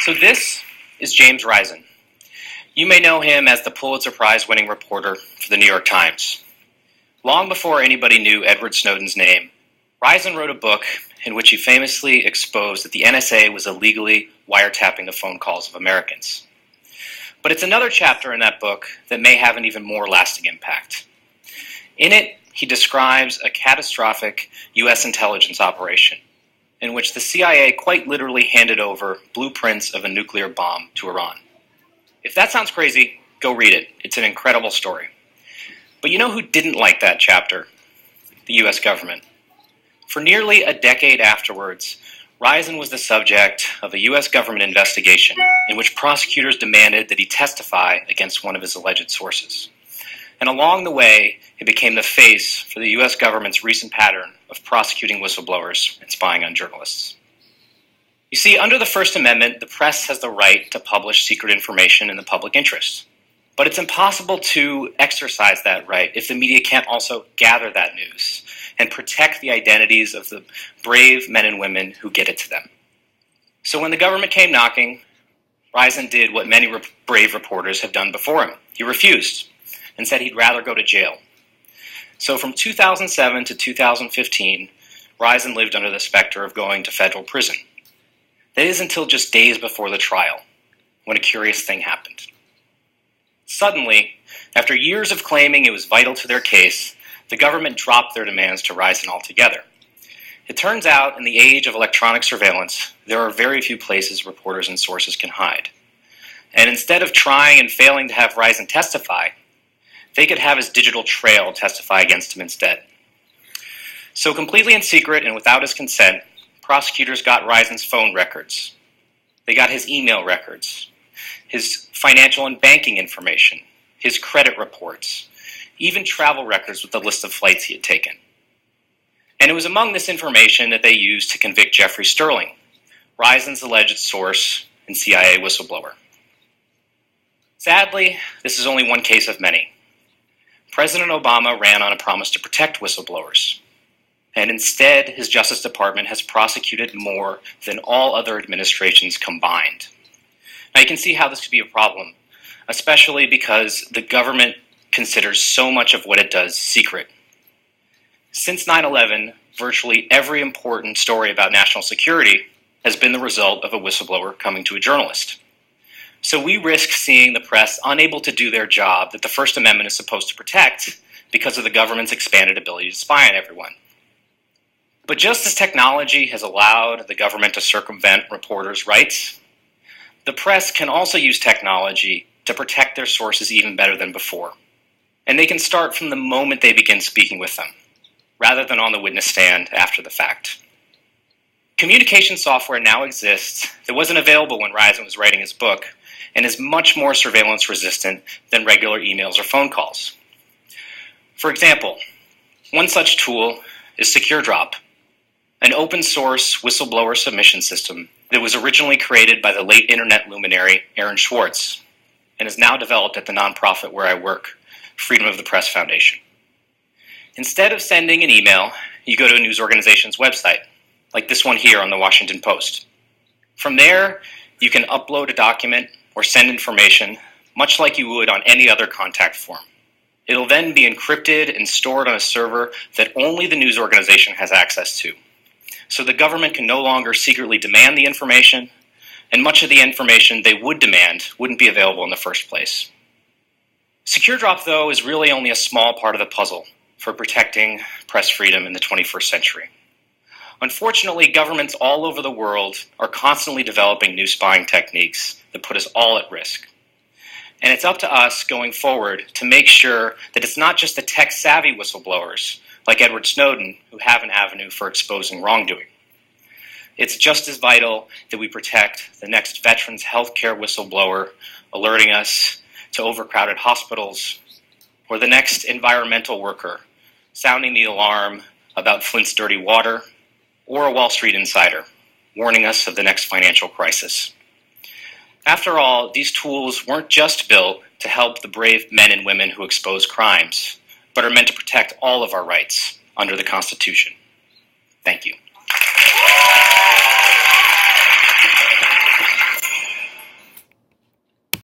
So this is James Risen. You may know him as the Pulitzer Prize-winning reporter for the New York Times. Long before anybody knew Edward Snowden's name, Risen wrote a book in which he famously exposed that the NSA was illegally wiretapping the phone calls of Americans. But it's another chapter in that book that may have an even more lasting impact. In it, he describes a catastrophic U.S. intelligence operation in which the CIA quite literally handed over blueprints of a nuclear bomb to Iran. If that sounds crazy, go read it. It's an incredible story. But you know who didn't like that chapter? The U.S. government. For nearly a decade afterwards, Risen was the subject of a U.S. government investigation in which prosecutors demanded that he testify against one of his alleged sources. And along the way, it became the face for the U.S. government's recent pattern of prosecuting whistleblowers and spying on journalists. You see, under the First Amendment, the press has the right to publish secret information in the public interest. But it's impossible to exercise that right if the media can't also gather that news and protect the identities of the brave men and women who get it to them. So when the government came knocking, Risen did what many brave reporters have done before him. He refused and said he'd rather go to jail. So from 2007 to 2015, Risen lived under the specter of going to federal prison. That is until just days before the trial, when a curious thing happened. Suddenly, after years of claiming it was vital to their case, the government dropped their demands to Risen altogether. It turns out, in the age of electronic surveillance, there are very few places reporters and sources can hide. And instead of trying and failing to have Risen testify, they could have his digital trail testify against him instead. So completely in secret and without his consent, prosecutors got Risen's phone records. They got his email records, his financial and banking information, his credit reports, even travel records with the list of flights he had taken. And it was among this information that they used to convict Jeffrey Sterling, Risen's alleged source and CIA whistleblower. Sadly, this is only one case of many. President Obama ran on a promise to protect whistleblowers. And instead, his Justice Department has prosecuted more than all other administrations combined. Now, you can see how this could be a problem, especially because the government considers so much of what it does secret. Since 9/11, virtually every important story about national security has been the result of a whistleblower coming to a journalist. So we risk seeing the press unable to do their job that the First Amendment is supposed to protect because of the government's expanded ability to spy on everyone. But just as technology has allowed the government to circumvent reporters' rights, the press can also use technology to protect their sources even better than before. And they can start from the moment they begin speaking with them, rather than on the witness stand after the fact. Communication software now exists that wasn't available when Risen was writing his book, and is much more surveillance resistant than regular emails or phone calls. For example, one such tool is SecureDrop, an open-source whistleblower submission system that was originally created by the late internet luminary Aaron Swartz and is now developed at the nonprofit where I work, Freedom of the Press Foundation. Instead of sending an email, you go to a news organization's website, like this one here on the Washington Post. From there, you can upload a document or send information much like you would on any other contact form. It'll then be encrypted and stored on a server that only the news organization has access to. So the government can no longer secretly demand the information, and much of the information they would demand wouldn't be available in the first place. SecureDrop, though, is really only a small part of the puzzle for protecting press freedom in the 21st century. Unfortunately, governments all over the world are constantly developing new spying techniques that put us all at risk. And it's up to us going forward to make sure that it's not just the tech-savvy whistleblowers like Edward Snowden who have an avenue for exposing wrongdoing. It's just as vital that we protect the next veterans healthcare whistleblower alerting us to overcrowded hospitals, or the next environmental worker sounding the alarm about Flint's dirty water, or a Wall Street insider warning us of the next financial crisis. After all, these tools weren't just built to help the brave men and women who expose crimes, but are meant to protect all of our rights under the Constitution. Thank you.